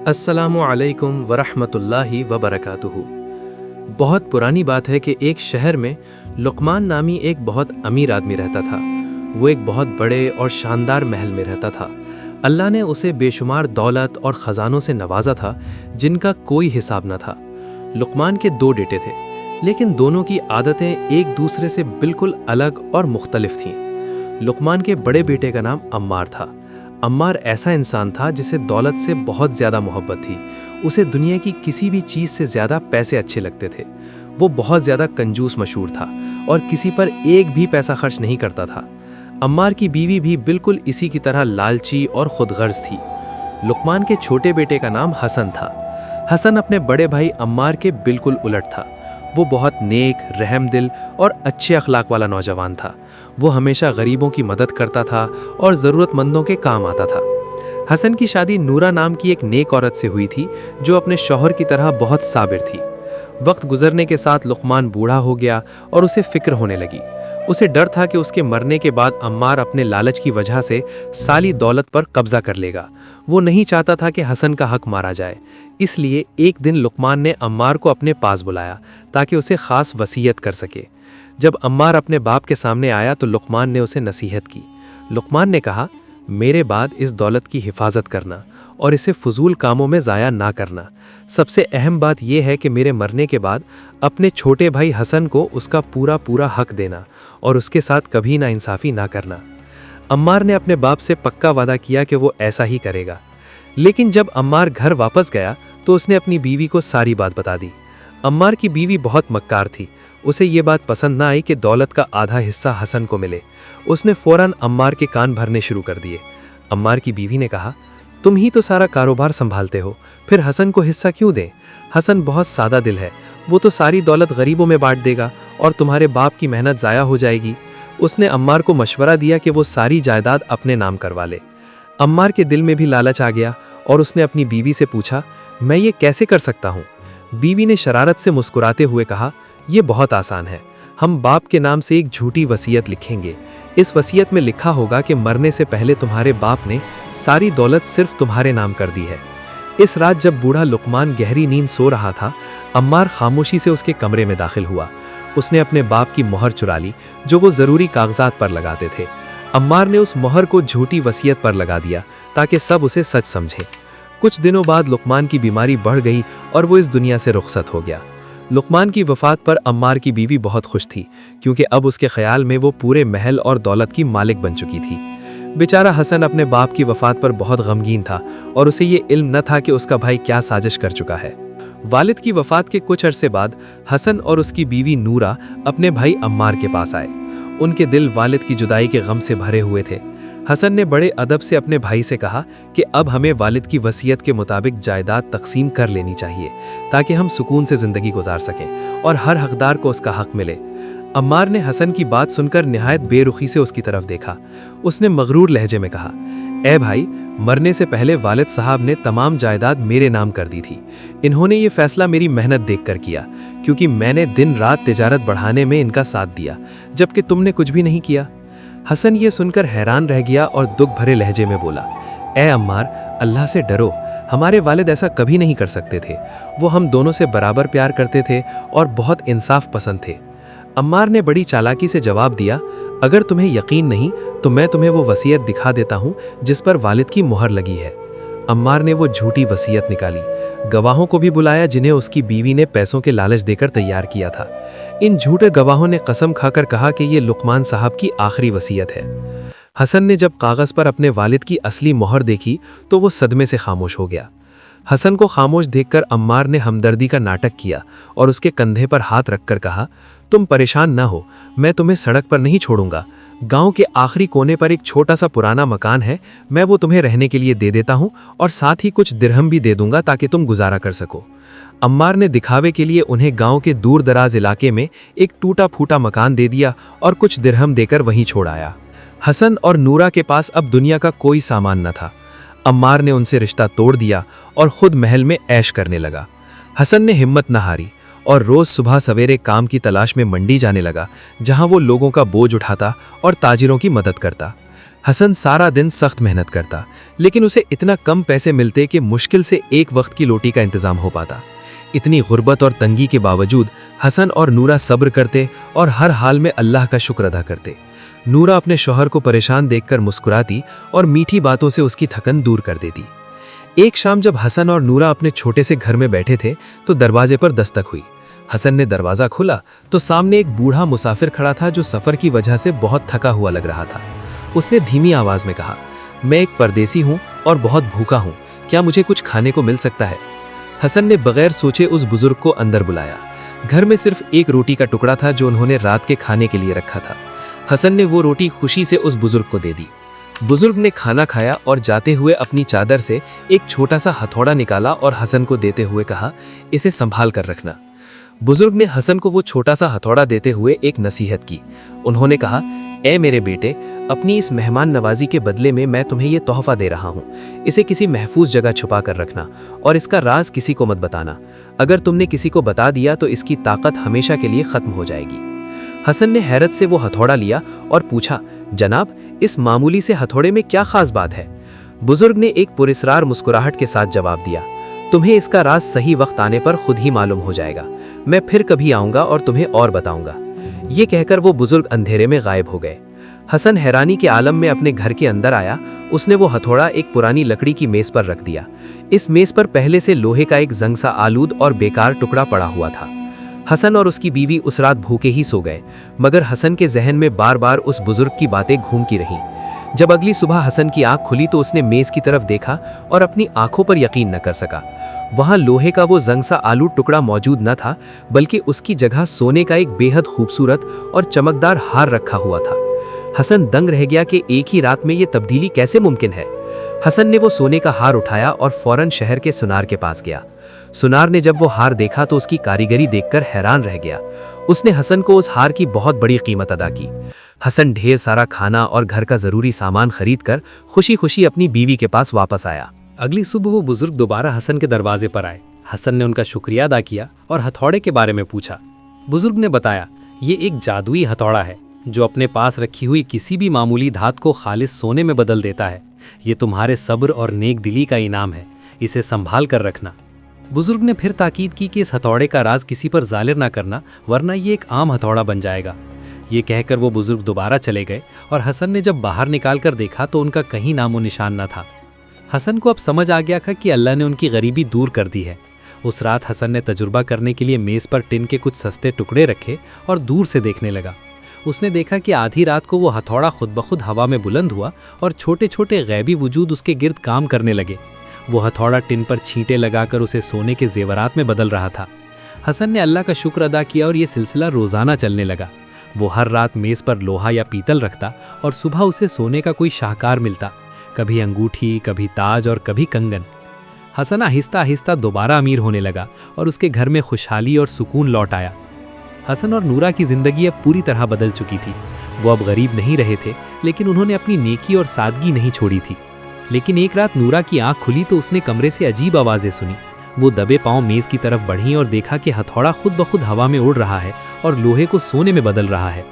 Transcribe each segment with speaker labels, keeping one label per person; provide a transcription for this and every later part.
Speaker 1: अस्सलामु अलैकुम वरहमतुल्लाहि वबरकातुहू। बहुत पुरानी बात है कि एक शहर में लुकमान नामी एक बहुत अमीर आदमी रहता था। वो एक बहुत बड़े और शानदार महल में रहता था। अल्लाह ने उसे बेशुमार दौलत और ख़जानों से नवाजा था जिनका कोई हिसाब न था। लुकमान के दो बेटे थे, लेकिन दोनों की आदतें एक दूसरे से बिल्कुल अलग और मुख्तलिफ थीं। लुकमान के बड़े बेटे का नाम अम्मार था। अम्मार ऐसा इंसान था जिसे दौलत से बहुत ज़्यादा मोहब्बत थी। उसे दुनिया की किसी भी चीज़ से ज़्यादा पैसे अच्छे लगते थे। वो बहुत ज़्यादा कंजूस मशहूर था और किसी पर एक भी पैसा खर्च नहीं करता था। अम्मार की बीवी भी बिल्कुल इसी की तरह लालची और खुदगर्ज थी। लुकमान के छोटे बेटे का नाम हसन था। हसन अपने बड़े भाई अम्मार के बिल्कुल उलट था। वो बहुत नेक, रहमदिल और अच्छे अखलाक वाला नौजवान था। वो हमेशा गरीबों की मदद करता था और ज़रूरतमंदों के काम आता था। हसन की शादी नूरा नाम की एक नेक औरत से हुई थी जो अपने शौहर की तरह बहुत साबिर थी। वक्त गुजरने के साथ लुकमान बूढ़ा हो गया और उसे फिक्र होने लगी। उसे डर था कि उसके मरने के बाद अम्मार अपने लालच की वजह से सारी दौलत पर कब्जा कर लेगा। वो नहीं चाहता था कि हसन का हक मारा जाए। इसलिए एक दिन लुकमान ने अम्मार को अपने पास बुलाया ताकि उसे ख़ास वसीयत कर सके। जब अम्मार अपने बाप के सामने आया तो लुकमान ने उसे नसीहत की। लुकमान ने कहा, मेरे बाद इस दौलत की हिफाजत करना और इसे फजूल कामों में ज़ाया ना करना। सबसे अहम बात यह है कि मेरे मरने के बाद अपने छोटे भाई हसन को उसका पूरा पूरा हक देना और उसके साथ कभी नाइंसाफ़ी ना करना। अम्मार ने अपने बाप से पक्का वादा किया कि वो ऐसा ही करेगा। लेकिन जब अम्मार घर वापस गया तो उसने अपनी बीवी को सारी बात बता दी। अम्मार की बीवी बहुत मक्कार थी। उसे ये बात पसंद ना आई कि दौलत का आधा हिस्सा हसन को मिले। उसने फ़ौरन अम्मार के कान भरने शुरू कर दिए। अम्मार की बीवी ने कहा, तुम ही तो सारा कारोबार संभालते हो, फिर हसन को हिस्सा क्यों दें? हसन बहुत सादा दिल है, वो तो सारी दौलत गरीबों में बांट देगा और तुम्हारे बाप की मेहनत ज़ाया हो जाएगी। उसने अम्मार को मशवरा दिया कि वो सारी जायदाद अपने नाम करवा ले। अम्मार के दिल में भी लालच आ गया और उसने अपनी बीवी से पूछा, मैं ये कैसे कर सकता हूँ? बीवी ने शरारत से मुस्कुराते हुए कहा, ये बहुत आसान है। हम बाप के नाम से एक झूठी वसीयत लिखेंगे। इस वसीयत में लिखा होगा कि मरने से पहले तुम्हारे बाप ने सारी दौलत सिर्फ तुम्हारे नाम कर दी है। इस रात जब बूढ़ा लुकमान गहरी नींद सो रहा था, अम्मार खामोशी से उसके कमरे में दाखिल हुआ। उसने अपने बाप की मोहर चुरा ली जो वो ज़रूरी कागजात पर लगाते थे। अम्मार ने उस मोहर को झूठी वसीयत पर लगा दिया ताकि सब उसे सच समझें। कुछ दिनों बाद लुकमान की बीमारी बढ़ गई और वो इस दुनिया से रुखसत हो गया। लुकमान की वफ़ात पर अम्मार की बीवी बहुत खुश थी क्योंकि अब उसके ख्याल में वो पूरे महल और दौलत की मालिक बन चुकी थी। बेचारा हसन अपने बाप की वफ़ात पर बहुत गमगीन था और उसे ये इल्म न था कि उसका भाई क्या साजिश कर चुका है। वालिद की वफ़ात के कुछ अरसे बाद हसन और उसकी बीवी नूरा अपने भाई अम्मार के पास आए। उनके दिल वालिद की जुदाई के गम से भरे हुए थे। हसन ने बड़े अदब से अपने भाई से कहा कि अब हमें वालिद की वसीयत के मुताबिक जायदाद तकसीम कर लेनी चाहिए ताकि हम सुकून से ज़िंदगी गुजार सकें और हर हकदार को उसका हक मिले। अम्मार ने हसन की बात सुनकर निहायत बेरुखी से उसकी तरफ देखा। उसने मगरूर लहजे में कहा, ए भाई, मरने से पहले वालिद साहब ने तमाम जायदाद मेरे नाम कर दी थी। इन्होंने ये फैसला मेरी मेहनत देखकर किया क्योंकि मैंने दिन रात तिजारत बढ़ाने में इनका साथ दिया, जबकि तुमने कुछ भी नहीं किया। हसन ये सुनकर हैरान रह गया और दुख भरे लहजे में बोला, ए अम्मार, अल्लाह से डरो। हमारे वालिद ऐसा कभी नहीं कर सकते थे। वो हम दोनों से बराबर प्यार करते थे और बहुत इंसाफ पसंद थे। अम्मार ने बड़ी चालाकी से जवाब दिया, अगर तुम्हें यकीन नहीं तो मैं तुम्हें वो वसीयत दिखा देता हूँ जिस पर वालिद की मुहर लगी है। अम्मार ने वो झूठी वसीयत निकाली, गवाहों को भी बुलाया जिन्हें उसकी बीवी ने पैसों के लालच देकर तैयार किया था। इन झूठे गवाहों ने कसम खाकर कहा कि ये लुकमान साहब की आखिरी वसीयत है। हसन ने जब कागज़ पर अपने वालिद की असली मोहर देखी तो वो सदमे से खामोश हो गया। हसन को खामोश देखकर अम्मार ने हमदर्दी का नाटक किया और उसके कंधे पर हाथ रखकर कहा, तुम परेशान ना हो, मैं तुम्हें सड़क पर नहीं छोड़ूंगा। गांव के आखिरी कोने पर एक छोटा सा पुराना मकान है, मैं वो तुम्हें रहने के लिए दे देता हूँ और साथ ही कुछ दिरहम भी दे दूंगा ताकि तुम गुजारा कर सको। अम्मार ने दिखावे के लिए उन्हें गांव के दूर दराज इलाके में एक टूटा फूटा मकान दे दिया और कुछ दिरहम देकर वहीं छोड़ आया। हसन और नूरा के पास अब दुनिया का कोई सामान न था। अम्मार ने उनसे रिश्ता तोड़ दिया और खुद महल में ऐश करने लगा। हसन ने हिम्मत न हारी और रोज सुबह सवेरे काम की तलाश में मंडी जाने लगा, जहां वो लोगों का बोझ उठाता और ताजिरों की मदद करता। हसन सारा दिन सख्त मेहनत करता, लेकिन उसे इतना कम पैसे मिलते कि मुश्किल से एक वक्त की रोटी का इंतजाम हो पाता। इतनी गुर्बत और तंगी के बावजूद हसन और नूरा सब्र करते और हर हाल में अल्लाह का शुक्र अदा करते। नूरा अपने शौहर को परेशान देखकर मुस्कुराती और मीठी बातों से उसकी थकन दूर कर देती। एक शाम जब हसन और नूरा अपने छोटे से घर में बैठे थे तो दरवाजे पर दस्तक हुई। हसन ने दरवाजा खोला तो सामने एक बूढ़ा मुसाफिर खड़ा था जो सफर की वजह से बहुत थका हुआ लग रहा था। उसने धीमी आवाज में कहा, मैं एक परदेसी हूँ और बहुत भूखा हूँ, क्या मुझे कुछ खाने को मिल सकता है? हसन ने बगैर सोचे उस बुजुर्ग को अंदर बुलाया। घर में सिर्फ एक रोटी का टुकड़ा था जो उन्होंने रात के खाने के लिए रखा था। हसन ने वो रोटी खुशी से उस बुजुर्ग को दे दी। बुजुर्ग ने खाना खाया और जाते हुए अपनी चादर से एक छोटा सा हथौड़ा निकाला और हसन को देते हुए कहा, इसे संभाल कर रखना। बुजुर्ग ने हसन को वो छोटा सा हथौड़ा देते हुए एक नसीहत की। उन्होंने कहा, ए मेरे बेटे, अपनी इस मेहमान नवाजी के बदले में मैं तुम्हें ये तोहफा दे रहा हूँ। इसे किसी महफूज जगह छुपा कर रखना और इसका राज किसी को मत बताना। अगर तुमने किसी को बता दिया तो इसकी ताकत हमेशा के लिए खत्म हो जाएगी। हसन ने हैरत से वो हथौड़ा लिया और पूछा, जनाब, इस मामूली से हथौड़े में क्या खास बात है? बुजुर्ग ने एक पुरस्कार मुस्कुराहट के साथ जवाब दिया, तुम्हें इसका राज सही वक्त आने पर खुद ही मालूम हो जाएगा। मैं फिर कभी आऊंगा और तुम्हें और बताऊंगा। ये कहकर वो बुजुर्ग अंधेरे में गायब हो गए। हसन हैरानी के आलम में अपने घर के अंदर आया। उसने वो हथौड़ा एक पुरानी लकड़ी की मेज पर रख दिया। इस मेज पर पहले से लोहे का एक जंग सा आलूद और बेकार टुकड़ा पड़ा हुआ था। हसन और उसकी बीवी उस रात भूखे ही सो गए, मगर हसन के जहन में बार बार उस बुजुर्ग की बातें घूमती रहीं। जब अगली सुबह हसन की आंख खुली तो उसने मेज की तरफ देखा और अपनी आंखों पर यकीन न कर सका। वहां लोहे का वो जंग सा आलू टुकड़ा मौजूद न था, बल्कि उसकी जगह सोने का एक बेहद खूबसूरत और चमकदार हार रखा हुआ था। हसन दंग रह गया कि एक ही रात में ये तब्दीली कैसे मुमकिन है। हसन ने वो सोने का हार उठाया और फौरन शहर के सुनार के पास गया। सुनार ने जब वो हार देखा तो उसकी कारीगरी देखकर हैरान रह गया। उसने हसन को उस हार की बहुत बड़ी कीमत अदा की। हसन ढेर सारा खाना और घर का जरूरी सामान खरीदकर खुशी खुशी अपनी बीवी के पास वापस आया।
Speaker 2: अगली सुबह वो बुजुर्ग दोबारा हसन के दरवाजे पर आए। हसन ने उनका शुक्रिया अदा किया और हथौड़े के बारे में पूछा। बुजुर्ग ने बताया, ये एक जादुई हथौड़ा है जो अपने पास रखी हुई किसी भी मामूली धात को खालिस सोने में बदल देता है। ये तुम्हारे सब्र और नेक दिली का इनाम है, इसे संभाल कर रखना। बुजुर्ग ने फिर ताकीद की कि इस हथौड़े का राज किसी पर जालिर ना करना, वरना ये एक आम हथौड़ा बन जाएगा। ये कहकर वो बुजुर्ग दोबारा चले गए और हसन ने जब बाहर निकाल कर देखा तो उनका कहीं नामो निशान न था। हसन को अब समझ आ गया था कि अल्लाह ने उनकी गरीबी दूर कर दी है। उस रात हसन ने तजुर्बा करने के लिए मेज़ पर टिन के कुछ सस्ते टुकड़े रखे और दूर से देखने लगा। उसने देखा कि आधी रात को वो हथौड़ा खुद ब खुद हवा में बुलंद हुआ और छोटे छोटे गैबी वजूद उसके गिर्द काम करने लगे। वो हथौड़ा टिन पर छींटे लगाकर उसे सोने के जेवरात में बदल रहा था। हसन ने अल्लाह का शुक्र अदा किया और ये सिलसिला रोज़ाना चलने लगा। वो हर रात मेज़ पर लोहा या पीतल रखता और सुबह उसे सोने का कोई शाहकार मिलता, कभी अंगूठी, कभी ताज और कभी कंगन। हसन आहिस्ता आहिस्ता दोबारा अमीर होने लगा और उसके घर में खुशहाली और सुकून लौट आया। हसन और नूरा की ज़िंदगी अब पूरी तरह बदल चुकी थी। वो अब गरीब नहीं रहे थे, लेकिन उन्होंने अपनी नेकी और सादगी नहीं छोड़ी थी। लेकिन एक रात नूरा की आंख खुली तो उसने कमरे से अजीब आवाज़ें सुनी। वो दबे पांव मेज़ की तरफ बढ़ी और देखा कि हथौड़ा खुद ब खुद हवा में उड़ रहा है और लोहे को सोने में बदल रहा है।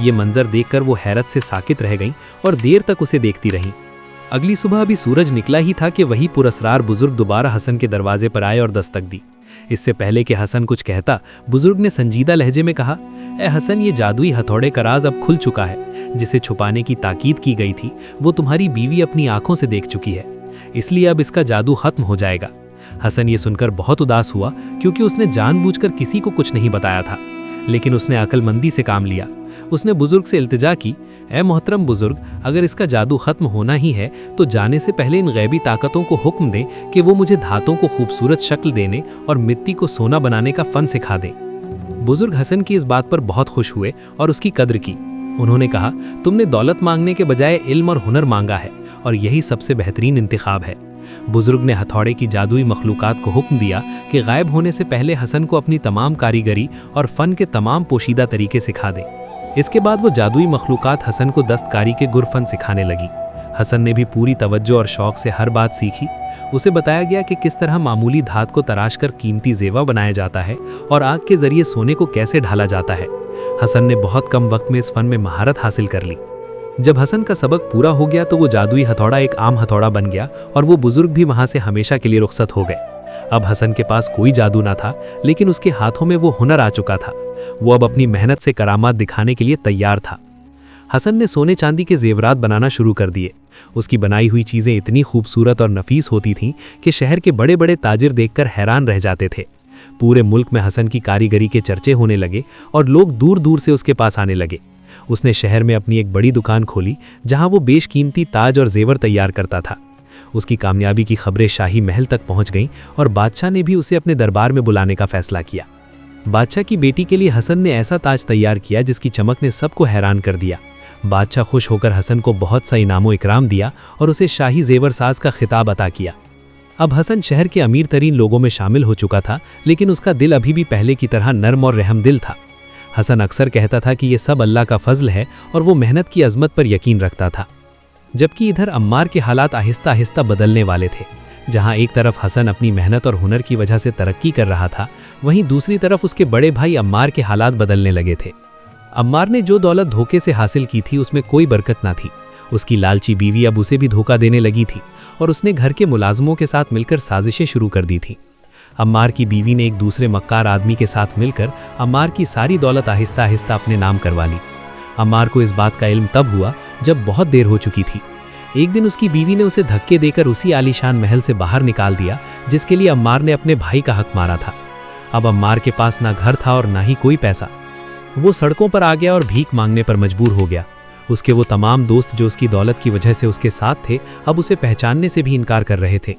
Speaker 2: ये मंजर देखकर वो हैरत से साकित रह गईं और देर तक उसे देखती रहीं। अगली सुबह अभी सूरज निकला ही था कि वही पुरस्कार बुजुर्ग दोबारा हसन के दरवाजे पर आए और दस्तक दी। इससे पहले कि हसन कुछ कहता, बुजुर्ग ने संजीदा लहजे में कहा, ए हसन, ये जादुई हथौड़े का राज अब खुल चुका है। जिसे छुपाने की ताकीद की गई थी वो तुम्हारी बीवी अपनी आंखों से देख चुकी है, इसलिए अब इसका जादू खत्म हो जाएगा। हसन ये सुनकर बहुत उदास हुआ, क्योंकि उसने जानबूझकर किसी को कुछ नहीं बताया था, लेकिन उसने अक्लमंदी से काम लिया। उसने बुजुर्ग से इल्तिजा की, ए मोहतरम बुजुर्ग, अगर इसका जादू खत्म होना ही है तो जाने से पहले इन गैबी ताकतों को हुक्म दें कि वो मुझे धातों को खूबसूरत शक्ल देने और मिट्टी को सोना बनाने का फन सिखा दें। बुजुर्ग हसन की इस बात पर बहुत खुश हुए और उसकी कद्र की। उन्होंने कहा, तुमने दौलत मांगने के बजाय इल्म और हुनर मांगा है और यही सबसे बेहतरीन इंतखाब है। बुजुर्ग ने हथौड़े की जादुई मखलूकात को हुक्म दिया कि गायब होने से पहले हसन को अपनी तमाम कारीगरी और फन के तमाम पोशीदा तरीके सिखा दें। इसके बाद वो जादुई मखलूकात हसन को दस्तकारी के गुरफन सिखाने लगी। हसन ने भी पूरी तवज्जो और शौक से हर बात सीखी। उसे बताया गया कि किस तरह मामूली धात को तराश कर कीमती जेवा बनाया जाता है और आग के जरिए सोने को कैसे ढाला जाता है। हसन ने बहुत कम वक्त में इस फन में महारत हासिल कर ली। जब हसन का सबक पूरा हो गया तो वो जादुई हथौड़ा एक आम हथौड़ा बन गया और वो बुजुर्ग भी वहां से हमेशा के लिए रुखसत हो गए। अब हसन के पास कोई जादू ना था, लेकिन उसके हाथों में वो हुनर आ चुका था। वो अब अपनी मेहनत से करामात दिखाने के लिए तैयार था। हसन ने सोने चांदी के जेवरात बनाना शुरू कर दिए। उसकी बनाई हुई चीज़ें इतनी खूबसूरत और नफीस होती थीं कि शहर के बड़े बड़े ताजिर देखकर हैरान रह जाते थे। पूरे मुल्क में हसन की कारीगरी के चर्चे होने लगे और लोग दूर दूर से उसके पास आने लगे। उसने शहर में अपनी एक बड़ी दुकान खोली जहां वो बेशकीमती ताज और जेवर तैयार करता था। उसकी कामयाबी की खबरें शाही महल तक पहुंच गईं और बादशाह ने भी उसे अपने दरबार में बुलाने का फैसला किया। बादशाह की बेटी के लिए हसन ने ऐसा ताज तैयार किया जिसकी चमक ने सबको हैरान कर दिया। बादशाह खुश होकर हसन को बहुत सा इनामो इकराम दिया और उसे शाही जेवर साज का खिताब अता किया। अब हसन शहर के अमीर तरीन लोगों में शामिल हो चुका था, लेकिन उसका दिल अभी भी पहले की तरह नर्म और रहम दिल था। हसन अक्सर कहता था कि ये सब अल्लाह का फजल है और वो मेहनत की अजमत पर यकीन रखता था। जबकि इधर अम्मार के हालात आहिस्ता आहिस्ता बदलने वाले थे। जहां एक तरफ हसन अपनी मेहनत और हुनर की वजह से तरक्की कर रहा था, वहीं दूसरी तरफ उसके बड़े भाई अम्मार के हालात बदलने लगे थे। अम्मार ने जो दौलत धोखे से हासिल की थी उसमें कोई बरकत ना थी। उसकी लालची बीवी अब उसे भी धोखा देने लगी थी और उसने घर के मुलाजमों के साथ मिलकर साजिशें शुरू कर दी थी। अम्मार की बीवी ने एक दूसरे मक्कार आदमी के साथ मिलकर अम्मार की सारी दौलत आहिस्ता आहिस्ता अपने नाम करवा ली। अम्मार को इस बात का इल्म तब हुआ जब बहुत देर हो चुकी थी। एक दिन उसकी बीवी ने उसे धक्के देकर उसी आलीशान महल से बाहर निकाल दिया जिसके लिए अम्मार ने अपने भाई का हक मारा था। अब अम्मार के पास ना घर था और ना ही कोई पैसा। वो सड़कों पर आ गया और भीख मांगने पर मजबूर हो गया। उसके वो तमाम दोस्त जो उसकी दौलत की वजह से उसके साथ थे, अब उसे पहचानने से भी इनकार कर रहे थे।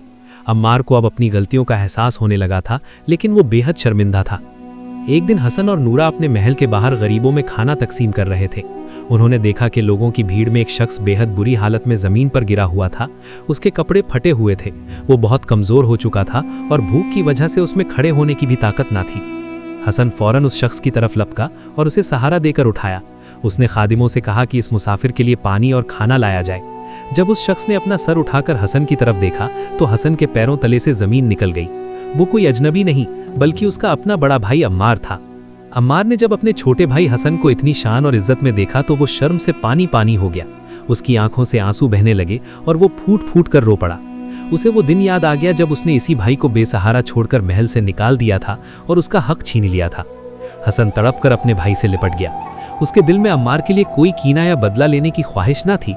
Speaker 2: अम्मार को अब अपनी गलतियों का एहसास होने लगा था, लेकिन वो बेहद शर्मिंदा था। एक दिन हसन और नूरा अपने महल के बाहर गरीबों में खाना तकसीम कर रहे थे। उन्होंने देखा कि लोगों की भीड़ में एक शख्स बेहद बुरी हालत में ज़मीन पर गिरा हुआ था। उसके कपड़े फटे हुए थे, वो बहुत कमज़ोर हो चुका था और भूख की वजह से उसमें खड़े होने की भी ताकत ना थी। हसन फौरन उस शख्स की तरफ लपका और उसे सहारा देकर उठाया। उसने खादिमों से कहा कि इस मुसाफिर के लिए पानी और खाना लाया जाए। जब उस शख्स ने अपना सर उठाकर हसन की तरफ देखा तो हसन के पैरों तले से ज़मीन निकल गई। वो कोई अजनबी नहीं बल्कि उसका अपना बड़ा भाई अम्मार था। अम्मार ने जब अपने छोटे भाई हसन को इतनी शान और इज्जत में देखा तो वो शर्म से पानी पानी हो गया। उसकी आंखों से आंसू बहने लगे और वो फूट फूट कर रो पड़ा। उसे वो दिन याद आ गया जब उसने इसी भाई को बेसहारा छोड़कर महल से निकाल दिया था और उसका हक छीन लिया था। हसन तड़प कर अपने भाई से लिपट गया। उसके दिल में अम्मार के लिए कोई कीना या बदला लेने की ख्वाहिश ना थी।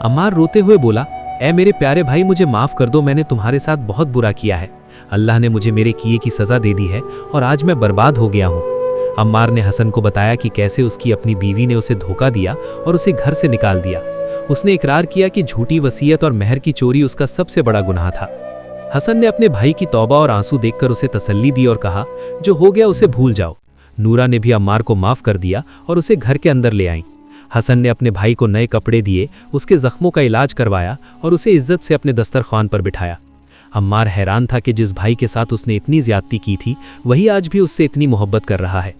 Speaker 2: अम्मार रोते हुए बोला, ऐ मेरे प्यारे भाई, मुझे माफ़ कर दो, मैंने तुम्हारे साथ बहुत बुरा किया है। अल्लाह ने मुझे मेरे किए की सज़ा दे दी है और आज मैं बर्बाद हो गया हूँ। अम्मार ने हसन को बताया कि कैसे उसकी अपनी बीवी ने उसे धोखा दिया और उसे घर से निकाल दिया। उसने इकरार किया कि झूठी वसीयत और महर की चोरी उसका सबसे बड़ा गुनाह था। हसन ने अपने भाई की तौबा और आंसू देखकर उसे तसल्ली दी और कहा, जो हो गया उसे भूल जाओ। नूरा ने भी अम्मार को माफ़ कर दिया और उसे घर के अंदर ले आई। हसन ने अपने भाई को नए कपड़े दिए, उसके जख्मों का इलाज करवाया और उसे इज्जत से अपने दस्तरखान पर बिठाया। अम्मार हैरान था कि जिस भाई के साथ उसने इतनी ज्यादती की थी वही आज भी उससे इतनी मोहब्बत कर रहा है।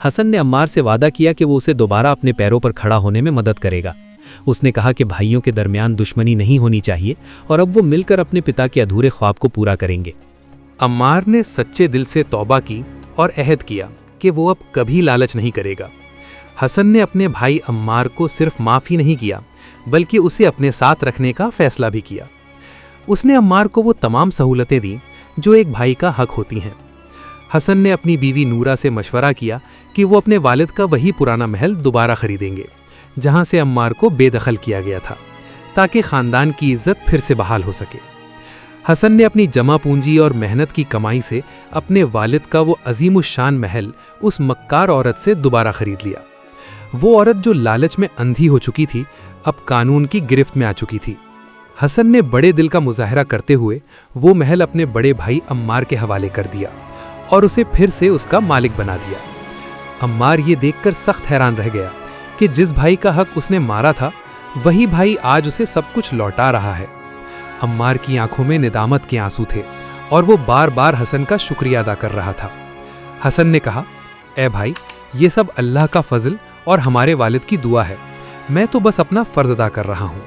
Speaker 2: हसन ने अम्मार से वादा किया कि वो उसे दोबारा अपने पैरों पर खड़ा होने में मदद करेगा। उसने कहा कि भाइयों के दरमियान दुश्मनी नहीं होनी चाहिए और अब वो मिलकर अपने पिता के अधूरे ख्वाब को पूरा करेंगे।
Speaker 1: अम्मार ने सच्चे दिल से तौबा की और अहद किया कि वो अब कभी लालच नहीं करेगा। हसन ने अपने भाई अम्मार को सिर्फ माफ़ी नहीं किया बल्कि उसे अपने साथ रखने का फैसला भी किया। उसने अम्मार को वो तमाम सहूलतें दी जो एक भाई का हक होती हैं। हसन ने अपनी बीवी नूरा से मशवरा किया कि वो अपने वालिद का वही पुराना महल दोबारा खरीदेंगे जहां से अम्मार को बेदखल किया गया था, ताकि ख़ानदान की इज्जत फिर से बहाल हो सके। हसन ने अपनी जमा पूंजी और मेहनत की कमाई से अपने वालिद का वो अजीमुशान महल उस मक्कार औरत से दोबारा खरीद लिया। वो औरत जो लालच में अंधी हो चुकी थी अब कानून की गिरफ्त में आ चुकी थी। हसन ने बड़े दिल का मुजाहरा करते हुए वो महल अपने बड़े भाई अम्मार के हवाले कर दिया और उसे फिर से उसका मालिक बना दिया। अम्मार ये देखकर सख्त हैरान रह गया कि जिस भाई का हक उसने मारा था वही भाई आज उसे सब कुछ लौटा रहा है। अम्मार की आंखों में निदामत के आंसू थे और वो बार बार हसन का शुक्रिया अदा कर रहा था। हसन ने कहा, ए भाई, ये सब अल्लाह का फजल और हमारे वालिद की दुआ है, मैं तो बस अपना फर्ज अदा कर रहा हूँ।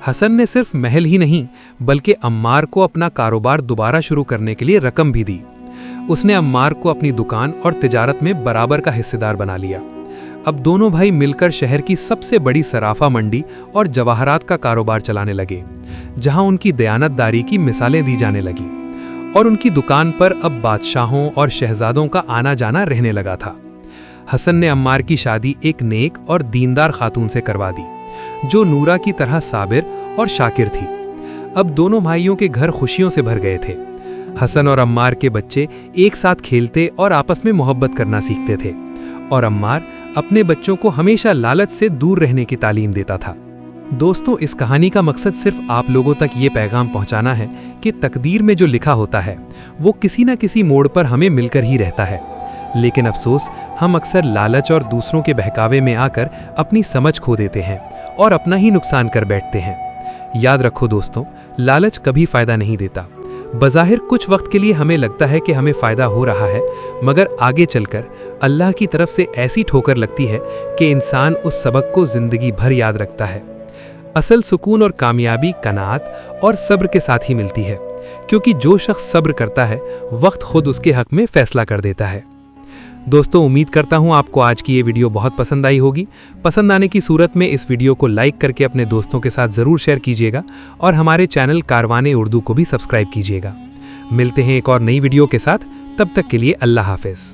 Speaker 1: हसन ने सिर्फ महल ही नहीं बल्कि अम्मार को अपना कारोबार दोबारा शुरू करने के लिए रकम भी दी। उसने अम्मार को अपनी दुकान और तिजारत में बराबर का हिस्सेदार बना लिया।
Speaker 2: अब दोनों भाई मिलकर शहर की सबसे बड़ी सराफा मंडी और जवाहरात का कारोबार चलाने लगे, जहां उनकी दयानतदारी की मिसालें दी जाने लगी और उनकी दुकान पर अब बादशाहों और शहजादों का आना जाना रहने लगा था। हसन ने अम्मार की शादी एक नेक और दीनदार खातून से करवा दी, जो नूरा की तरह साबिर और शाकिर थी। अब दोनों भाइयों के घर खुशियों से भर गए थे। हसन और अम्मार के बच्चे एक साथ खेलते और आपस में मोहब्बत करना सीखते थे, और अम्मार अपने बच्चों को हमेशा लालच से दूर रहने की तालीम देता था। दोस्तों, इस कहानी का मकसद सिर्फ आप लोगों तक ये पैगाम पहुंचाना है कि तकदीर में जो लिखा होता है वो किसी न किसी मोड़ पर हमें मिलकर ही रहता है। लेकिन अफसोस, हम अक्सर लालच और दूसरों के बहकावे में आकर अपनी समझ खो देते हैं और अपना ही नुकसान कर बैठते हैं। याद रखो दोस्तों, लालच कभी फायदा नहीं देता। बज़ाहिर कुछ वक्त के लिए हमें लगता है कि हमें फायदा हो रहा है, मगर आगे चलकर अल्लाह की तरफ से ऐसी ठोकर लगती है कि इंसान उस सबक को जिंदगी भर याद रखता है। असल सुकून और कामयाबी कनात और सब्र के साथ ही मिलती है, क्योंकि जो शख्स सब्र करता है वक्त खुद उसके हक में फैसला कर देता है। दोस्तों, उम्मीद करता हूं आपको आज की ये वीडियो बहुत पसंद आई होगी। पसंद आने की सूरत में इस वीडियो को लाइक करके अपने दोस्तों के साथ ज़रूर शेयर कीजिएगा और हमारे चैनल कारवाने उर्दू को भी सब्सक्राइब कीजिएगा। मिलते हैं एक और नई वीडियो के साथ, तब तक के लिए अल्लाह हाफ़िज़।